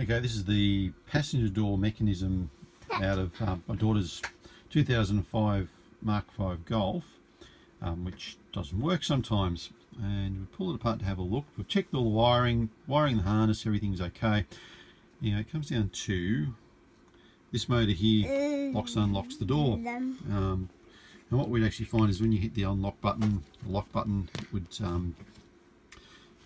Okay, this is the passenger door mechanism out of my daughter's 2005 Mk5 Golf, which doesn't work sometimes. And we pull it apart to have a look. We've checked all the wiring, the harness, everything's okay. Now it comes down to this motor here, locks and unlocks the door. And what we'd actually find is when you hit the unlock button, the lock button, it would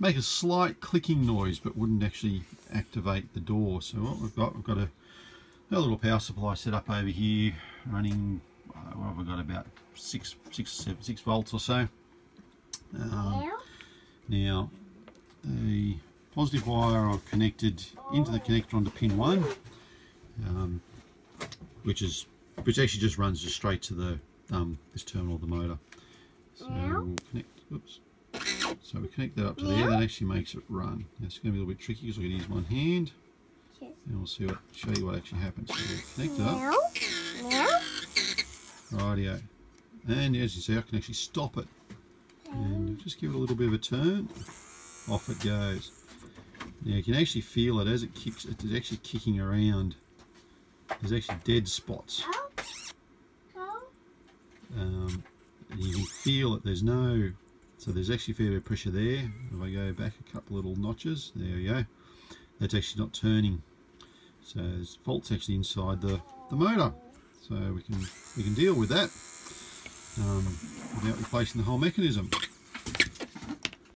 make a slight clicking noise, but wouldn't actually activate the door. So what we've got a little power supply set up over here, running. What have we got? About 6 volts or so. Now the positive wire I've connected into the connector onto pin 1, which actually just runs just straight to the this terminal of the motor. So we'll connect. Oops. So we connect that up to there. That actually makes it run. Now it's going to be a little bit tricky because I'm going to use one hand, and we'll show you what actually happens. So we'll connect it up. Rightio. And as you see, I can actually stop it, and just give it a little bit of a turn. Off it goes. Now you can actually feel it as it kicks. It is actually kicking around. There's actually dead spots. You can feel it. So there's actually a fair bit of pressure there. If I go back a couple little notches, there we go. That's actually not turning. So there's faults actually inside the motor. So we can deal with that without replacing the whole mechanism.